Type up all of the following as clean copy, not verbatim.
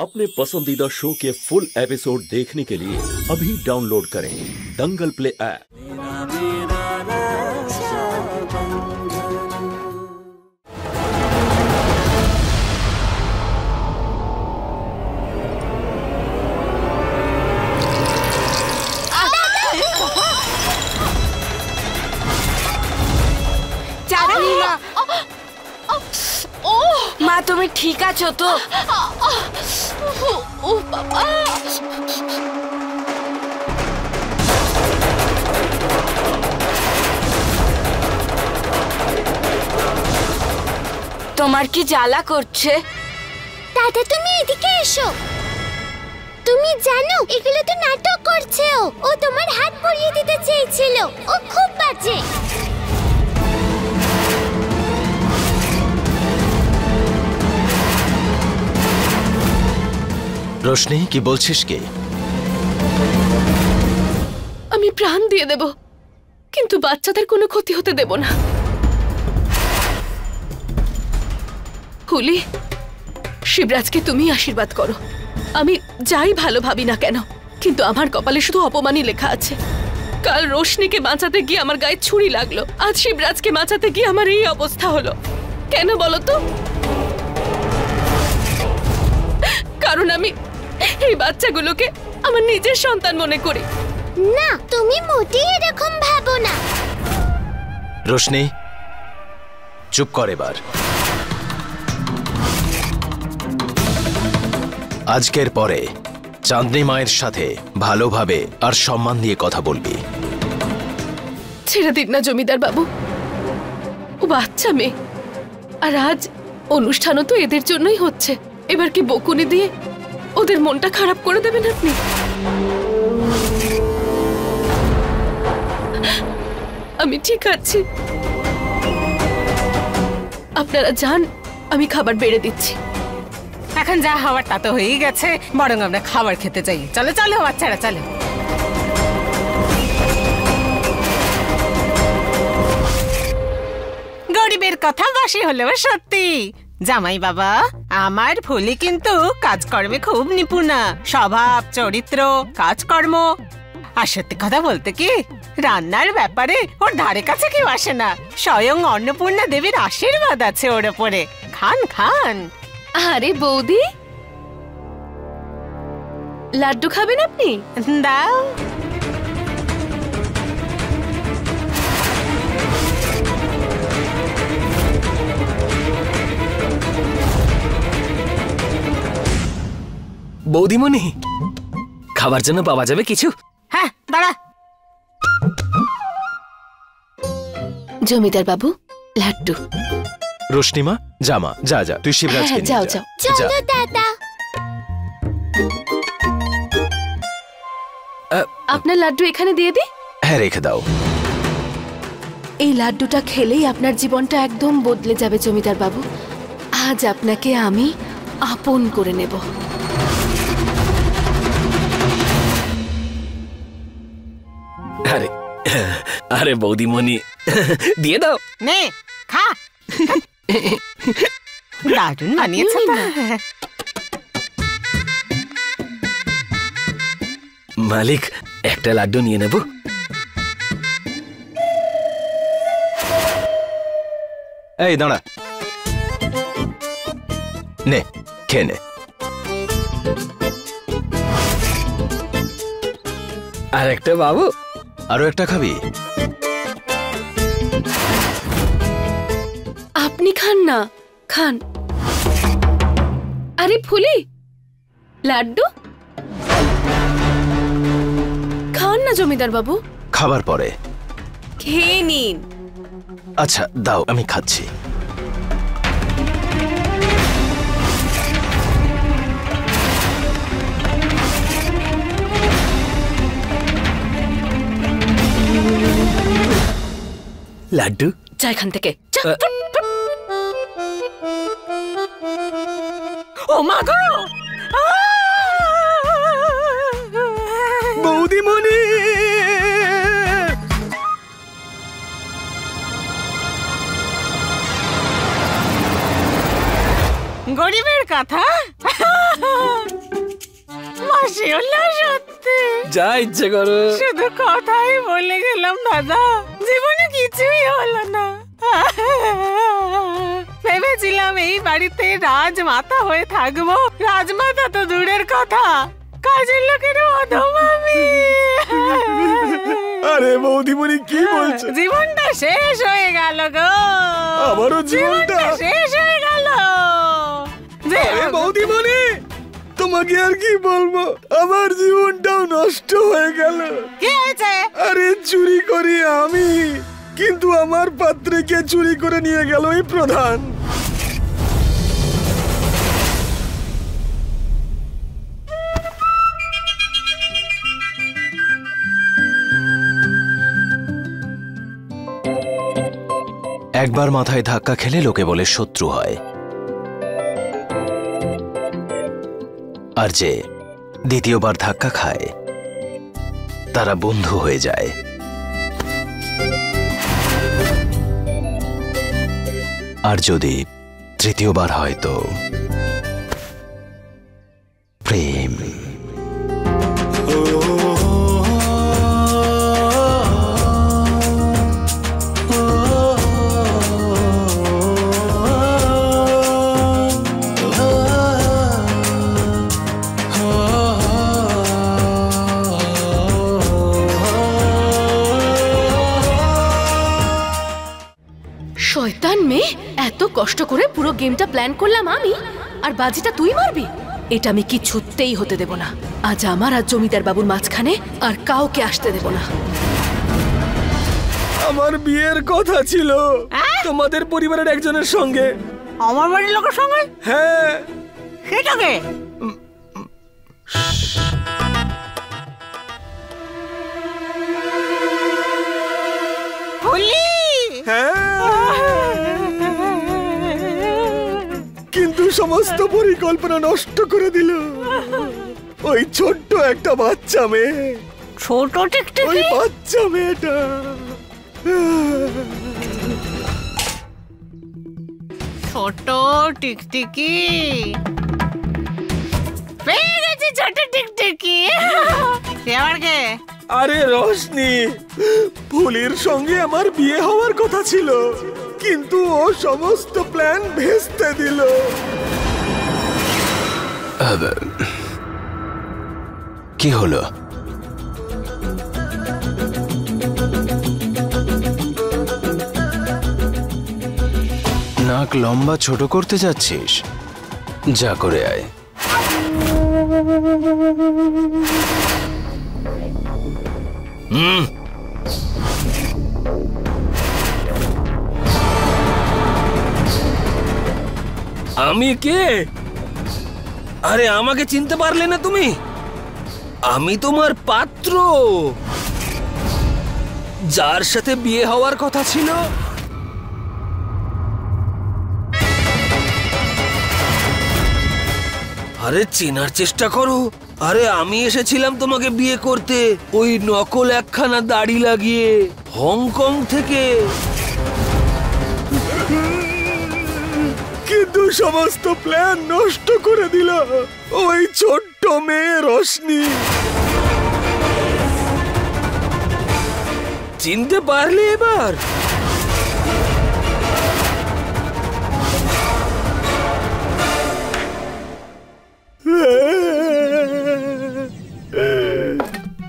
अपने पसंदीदा शो के फुल एपिसोड देखने के लिए अभी डाउनलोड करें दंगल प्ले ऐप। মা তুমি ঠিক আছো তো? ও বাবা, তোমার কি জ্বালা করছে? দাদা তুমি এদিকে এসো। তুমি জানো এগুলো তো নাটক করছে। ও তোমার হাত পরিয়ে দিতে চেয়েছিল। ও খুব বাজে। রোশনি, কি বলছিস কি? আমি প্রাণ দিয়ে দেব, কিন্তু বাচ্চাদের কোনো ক্ষতি হতে দেব না। হুলি, শিবরাজকে তুমি আশীর্বাদ করো। আমি যাই ভালো ভাবি না কেন, কিন্তু আমার কপালে শুধু অপমানই লেখা আছে। কাল রোশনিকে বাঁচাতে গিয়ে আমার গায়ে ছুরি লাগলো, আজ শিবরাজকে বাঁচাতে গিয়ে আমার এই অবস্থা হলো। কেন বলো তো? কারণ আমি এই বাচ্চাগুলোকে আমার নিজের সন্তান মনে করি। না, তুমি মোটেই এরকম ভাবো না। রোশনি, চুপ কর এবার। আজকের পরে চাঁদনি মায়ের সাথে ভালোভাবে আর সম্মান দিয়ে কথা বলবি। ছেড়ে দিন না জমিদার বাবু, ও বাচ্চা মেয়ে। আর আজ অনুষ্ঠানও তো এদের জন্যই হচ্ছে। এবার কি বকুনি দিয়ে ওদের মনটা খারাপ করে দেবেন আপনি? আমি ঠিক আছি, আপনারা যান, আমি খাবার বেড়ে দিচ্ছি। এখন যা হওয়ার তা তো হয়েই গেছে, বরং আমরা খাবার খেতে চাই। চলো চলো বাচ্চারা, চলো। গরিবের কথা বাসি হলেও সত্যি। জামাই বাবা, আমার ফুলি কিন্তু কাজকর্মে খুব নিপুণা। স্বভাব, চরিত্র, কাজকর্ম, আর সত্যি কথা বলতে কি, রান্নার ব্যাপারে ওর ধারে কাছে কেউ আসে না। স্বয়ং অন্নপূর্ণা দেবীর আশীর্বাদ আছে ওর ওপরে। খান খান। আরে বৌদি, লাড্ডু খাবেন আপনি? দাও। বৌদিমণি, খাবার জন্য পাওয়া যাবে কিছু? হ্যাঁ, দাঁড়া। জমিদার বাবু, লাড্ডু। রোশনিমা, জামা, যা যা, তুই শিবরাজকে নিয়ে যাও যা। যাও। চলো দাদা। আপনার লাড্ডু এখানে দিয়ে দিই? হ্যাঁ, রেখে দাও। এই লাড্ডুটা খেলেই আপনার জীবনটা একদম বদলে যাবে জমিদার বাবু। আজ আপনাকে আমি আপন করে নেব। আরে আরে বৌদিমণি, দিয়ে দাও। নে খা। দারুণ বানিয়েছে তো। মালিক, একটা লাড্ডু নিয়ে নেব? এই দাঁড়া, নে খেয়ে নে। আর একটা বাবু? আরো একটা খাবি? আপনি খান না, খান। আরে ফুলি, লাড্ডু খান না জমিদার বাবু। খাবার পরে। খেয়ে নিন। আচ্ছা দাও, আমি খাচ্ছি। লাড্ডু যা এখান থেকে। ও মা গো, বৌদিমণি। গরিবের কথা হলো সত্যি। যা ইচ্ছে করো। শুধু কথাই বলে গেলাম দাদা, জীবনে কিছুই হলো না। ভেবেছিলাম এই বাড়িতে রাজমাতা হয়ে থাকবো, রাজমাতা তো দূরের কথা, কাজের লোকের অধম আমি। আরে বৌদিমণি কি বলছো? জীবনটা শেষ হয়ে গেল গো। আমারও জীবনটা শেষ হয়ে গেল। আরে বৌদিমণি, তোমাকে আর কি বলবো, আমার জীবনটাও নষ্ট হয়ে গেল। কি হয়েছে? আরে চুরি করি আমি, কিন্তু আমার পাত্রকে চুরি করে নিয়ে গেল এই প্রধান। একবার মাথায় ধাক্কা খেলে লোকে বলে শত্রু হয়, আর যে দ্বিতীয়বার ধাক্কা খায় তারা বন্ধু হয়ে যায়। আর যদি তৃতীয়বার হয় তো প্রেম। শয়তান মেয়ে, এত কষ্ট করে পুরো গেমটা প্ল্যান করলাম আমি, আর বাজিটা তুই মারবি? এটা আমি কিছুতেই হতে দেব না। আজ আমার আর জমিদার বাবুর মাঝখানে আর কাউকে আসতে দেব না। আমার বিয়ের কথা ছিল তোমাদের পরিবারের একজনের সঙ্গে। আমার বাড়ির লোকের সঙ্গে? হ্যাঁ। সেটাকে কিন্তু সমস্ত পরিকল্পনা নষ্ট করে দিল ওই ছোট্ট একটা বাচ্চা মেয়ে। ছোট টিকটিকি? ওই বাচ্চা মেয়েটা। ছোট টিকটিকি পেয়ে গেছি, ছোট টিকটিকি। এবার কে? আরে রোশনি, ফুলির সঙ্গে আমার বিয়ে হওয়ার কথা ছিল, কিন্তু ও সমস্ত প্ল্যান ভেস্তে দিল। কি হলো? নাক লম্বা ছোট করতে যাচ্ছিস? যা করে আয়। আমি কে? আরে আমাকে চিনতে পারলে না তুমি? আমি তোমার পাত্র, যার সাথে বিয়ে হওয়ার কথা ছিল। আরে চেনার চেষ্টা করো। আরে আমি এসেছিলাম তোমাকে বিয়ে করতে, ওই নকল একখানা দাড়ি লাগিয়ে হংকং থেকে। কিন্তু সমস্ত প্ল্যান নষ্ট করে দিল ওই ছোট্ট মেয়ে রোশনি। চিনতে পারলে এবার?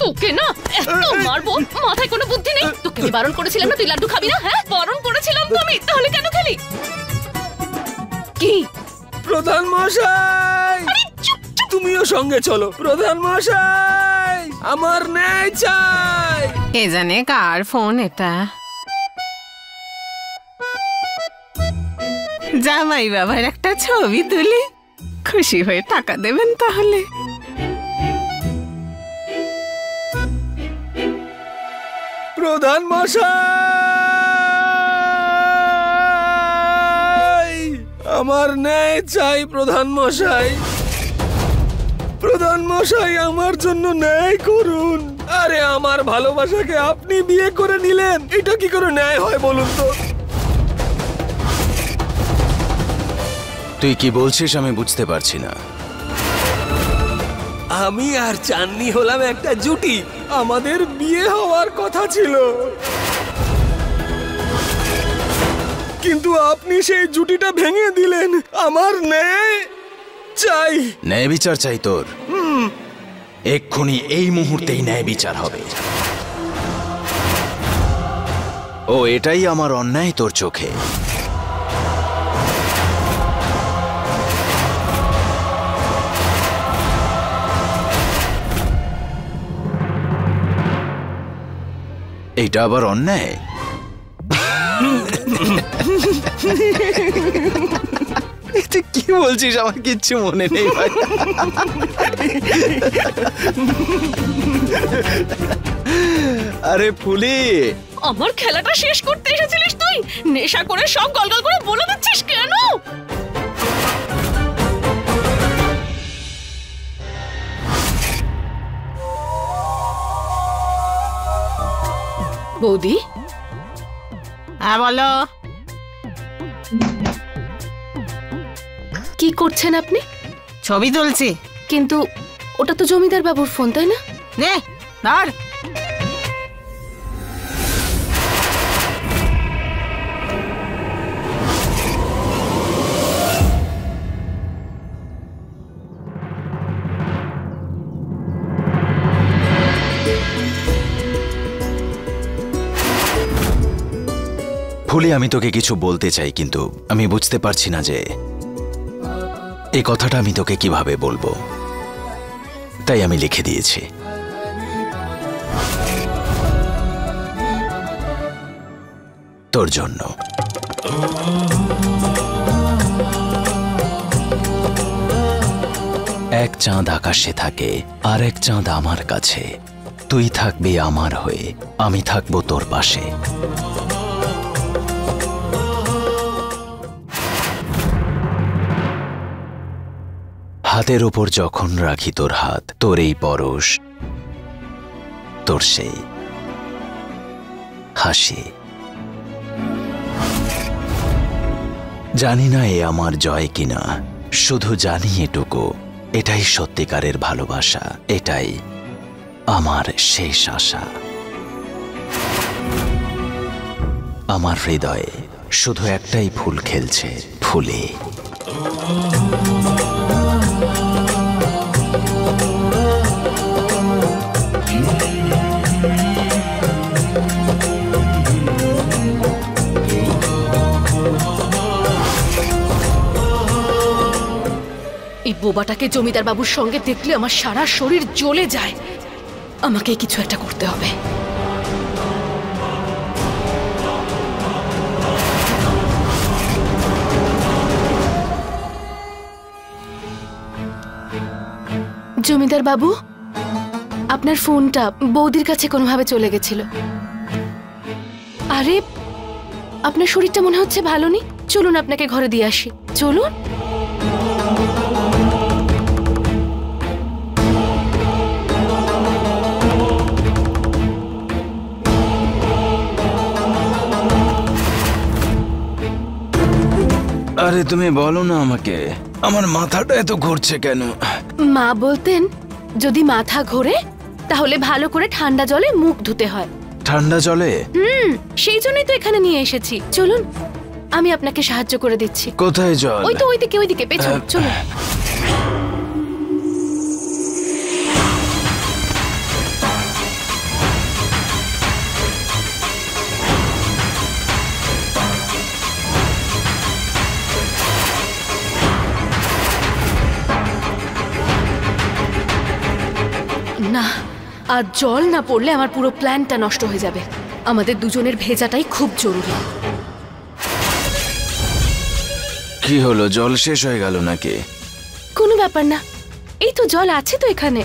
তোকে না এত মারবো, মাথায় কোনো বুদ্ধি নেই। তোকে আমি বারণ করেছিলাম না তুই লাড্ডু খাবি না? হ্যাঁ, বারণ করেছিলাম তো আমি, তাহলে কেন খেলি? কি? প্রধান মশাই, তুমিও সঙ্গে চলো। প্রধান মশাই, আমার ন্যায় চাই। কে জানে কার ফোন এটা? জামাই বাবার একটা ছবি তুলি, খুশি হয়ে টাকা দেবেন তাহলে। প্রধান মশাই, আমার ন্যায় চাই। প্রধান মশাই, প্রধান মশাই, আমার জন্য ন্যায় করুন। আরে আমার ভালোবাসাকে আপনি বিয়ে করে নিলেন, এটা কি করে ন্যায় হয় বলুন তো? তুই কি বলছিস আমি বুঝতে পারছি না। আমি আর চাঁদনি হলাম একটা জুটি, আমাদের বিয়ে হওয়ার কথা ছিল, কিন্তু আপনি সেই জুটিটা ভেঙে দিলেন। আমার ন্যায় চাই। ন্যায় বিচার চাই তোর? এক্ষুনি এই মুহূর্তেই ন্যায় বিচার হবে। ও এটাই আমার অন্যায় তোর চোখে? এটা আবার অন্যায়? তুই কি বলছিস? আমার কিচ্ছু মনে নেই ভাই। আরে ফুলি, আমার খেলাটা শেষ করতে এসেছিলিস তুই? নেশা করে সব গলগল করে বলে দিচ্ছিস কেন? বৌদি, হ্যাঁ বলো। কি করছেন আপনি? ছবি তুলছি। কিন্তু ওটা তো জমিদার বাবুর ফোন, তাই না? নে ধর। ফুলি, আমি তোকে কিছু বলতে চাই, কিন্তু আমি বুঝতে পারছি না যে এই কথাটা আমি তোকে কিভাবে বলবো, তাই আমি লিখে দিয়েছি। তোর জন্য। এক চাঁদ আকাশে থাকে, আর এক চাঁদ আমার কাছে। তুই থাকবি আমার হয়ে, আমি থাকবো তোর পাশে। হাতের ওপর যখন রাখি তোর হাত, তোর এই পরশ, তোর সেই হাসি। জানি না এ আমার জয় কিনা, শুধু জানি এটুকু, এটাই সত্যিকারের ভালোবাসা, এটাই আমার শেষ আশা। আমার হৃদয়ে শুধু একটাই ফুল খেলছে, ফুলে। এই বোবাটাকে জমিদার বাবুর সঙ্গে দেখলে আমার সারা শরীর জ্বলে যায়। আমাকে কিছু একটা করতে হবে। জমিদার বাবু, আপনার ফোনটা বৌদির কাছে কোনোভাবে চলে গেছিল। আরে, আপনার শরীরটা মনে হচ্ছে ভালো নেই। চলুন আপনাকে ঘরে দিয়ে আসি, চলুন। আরে তুমি বলো না আমাকে, আমার মাথাটা এত ঘুরছে কেন? মা বলতেন যদি মাথা ঘোরে তাহলে ভালো করে ঠান্ডা জলে মুখ ধুতে হয়। ঠান্ডা জলে? সেই জন্যই তো এখানে নিয়ে এসেছি। চলুন, আমি আপনাকে সাহায্য করে দিচ্ছি। কোথায় জল? ওই তো ওইদিকে পেছন, চলুন। না, আর জল না পড়লে আমার পুরো প্ল্যানটা নষ্ট হয়ে যাবে। আমাদের দুজনের ভেজাটাই খুব জরুরি। কি হলো, জল শেষ হয়ে গেল নাকি? কোনো ব্যাপার না, এই তো জল আছে তো এখানে।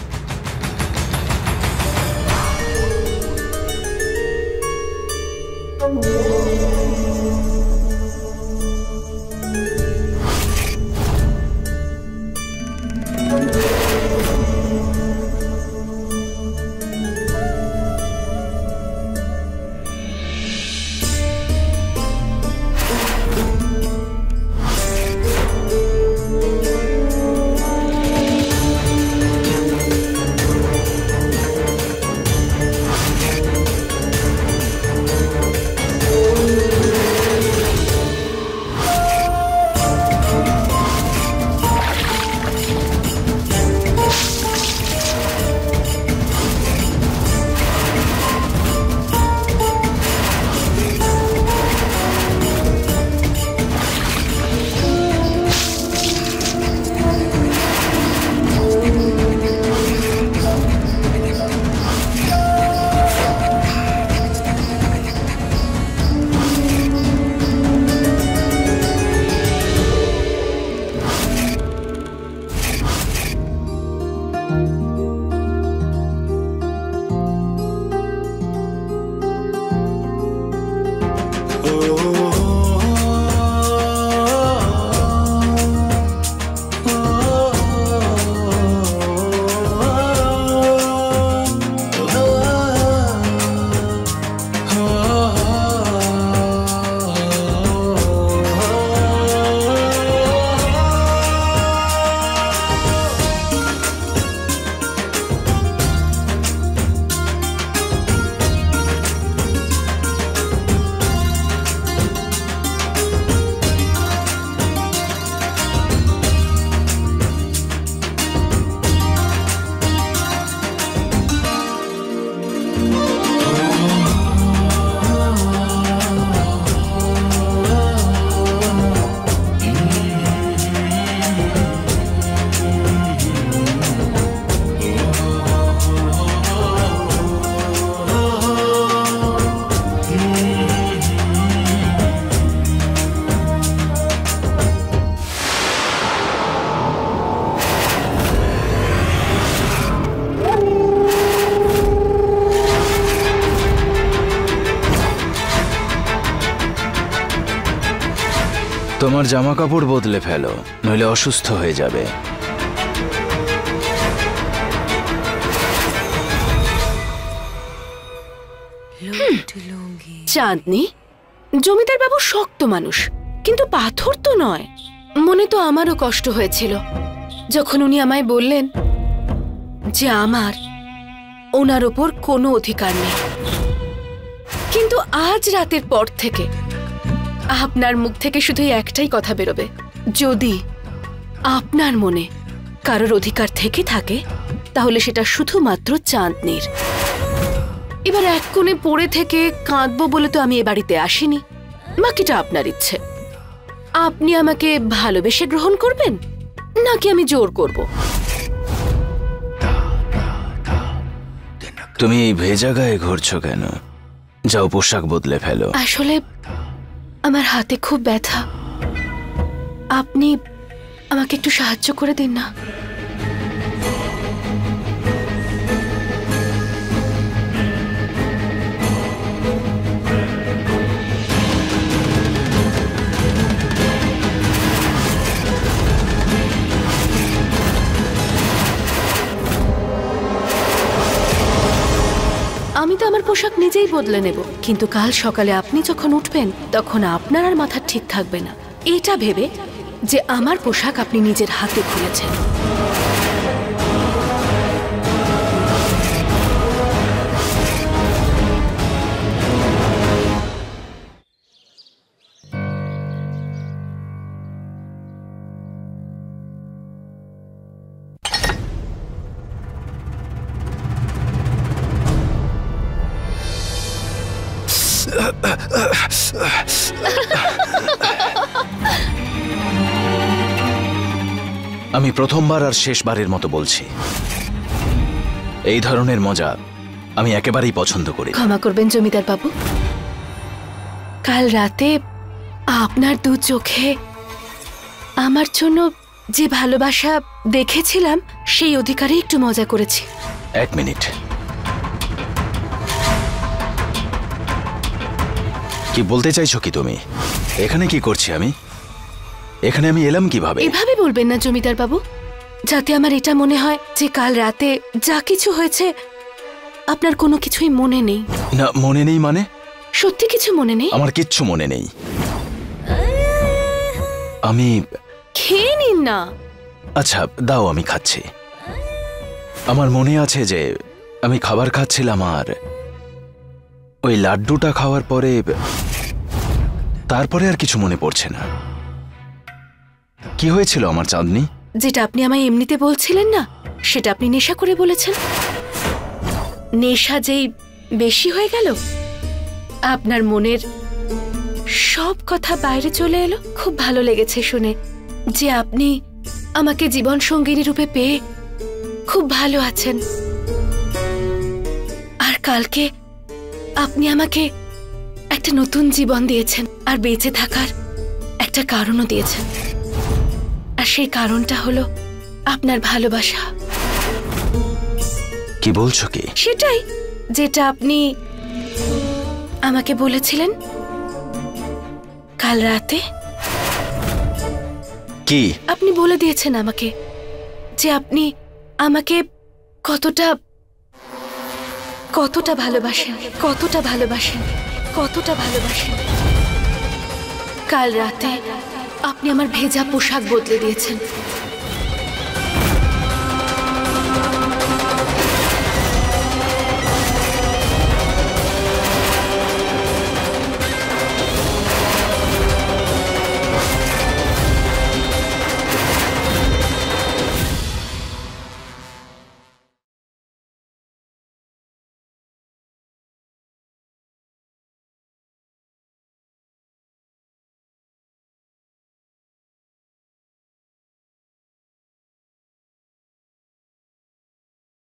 তোমার জামা কাপড় বদলে ফেলো, নইলে অসুস্থ হয়ে যাবে। চাঁদনি, জমিদার বাবু শক্ত মানুষ, কিন্তু পাথর তো নয়। মনে তো আমারও কষ্ট হয়েছিল যখন উনি আমায় বললেন যে আমার ওনার ওপর কোনো অধিকার নেই। কিন্তু আজ রাতের পর থেকে আপনার মুখ থেকে শুধু একটাই কথা বেরোবে, যদি আপনার মনে কারোর অধিকার থেকে থাকে তাহলে সেটা শুধুমাত্র চাঁদনির। এবার এক কোণে পড়ে থেকে কাঁদবো বলে তো আমি এ বাড়িতে আসিনি, বাকিটা আপনার ইচ্ছে। আপনি আমাকে ভালোবেসে গ্রহণ করবেন নাকি আমি জোর করব? তুমি এই ভেজা গায়ে ঘুরছো কেন? যাও পোশাক বদলে ফেলো। আসলে আমার হাতে খুব ব্যথা, আপনি আমাকে একটু সাহায্য করে দিন না। আমি তো আমার পোশাক নিজেই বদলে নেব, কিন্তু কাল সকালে আপনি যখন উঠবেন তখন আপনার আর মাথা ঠিক থাকবে না, এটা ভেবে যে আমার পোশাক আপনি নিজের হাতে খুলেছেন। আমি প্রথমবার আর শেষবারের মতো বলছি, এই ধরনের মজা আমি একেবারেই পছন্দ করি। ক্ষমা করবেন জমিদার বাবু, কাল রাতে আপনার দু চোখে আমার জন্য যে ভালোবাসা দেখেছিলাম সেই অধিকারে একটু মজা করেছি। এক মিনিট, কি বলতে চাইছো কি তুমি? এখানে কি করছি আমি? এখানে আমি এলাম কিভাবে? এভাবে বলবেন না জমিদার বাবু, যাতে আমার এটা মনে হয় যে কাল রাতে যা কিছু হয়েছে আপনার কোনো কিছুই মনে নেই। না, মনে নেই মানে? সত্যি কিছু মনে নেই? আমার কিচ্ছু মনে নেই। আমি খেয়ে নিন না। আচ্ছা দাও, আমি খাচ্ছি। আমার মনে আছে যে আমি খাবার খাচ্ছিলাম আর ওই লাড্ডুটা খাওয়ার পরে তারপরে আর কিছু মনে পড়ছে না। কি হয়েছিল আমার চাঁদনি? যেটা আপনি আমায় এমনিতে বলছিলেন না, সেটা আপনি নেশা করে বলেছেন। নেশা যেই বেশি হয়ে গেল, আপনার মনের সব কথা বাইরে চলে এলো। খুব ভালো লেগেছে শুনে যে আপনি আমাকে জীবন সঙ্গিনী রূপে পেয়ে খুব ভালো আছেন। আর কালকে আপনি আমাকে একটা নতুন জীবন দিয়েছেন আর বেঁচে থাকার একটা কারণও দিয়েছেন, আর সেই কারণটা হলো আপনার ভালোবাসা। কি বলছো কি? সেটাই, যেটা আপনি আমাকে বলেছিলেন কাল রাতে। কি? আপনি বলে দিয়েছেন আমাকে যে আপনি আমাকে কতটা কতটা ভালোবাসেন, কতটা ভালোবাসেন, কতটা ভালোবাসেন। কাল রাতে আপনি আমার ভেজা পোশাক বদলে দিয়েছেন।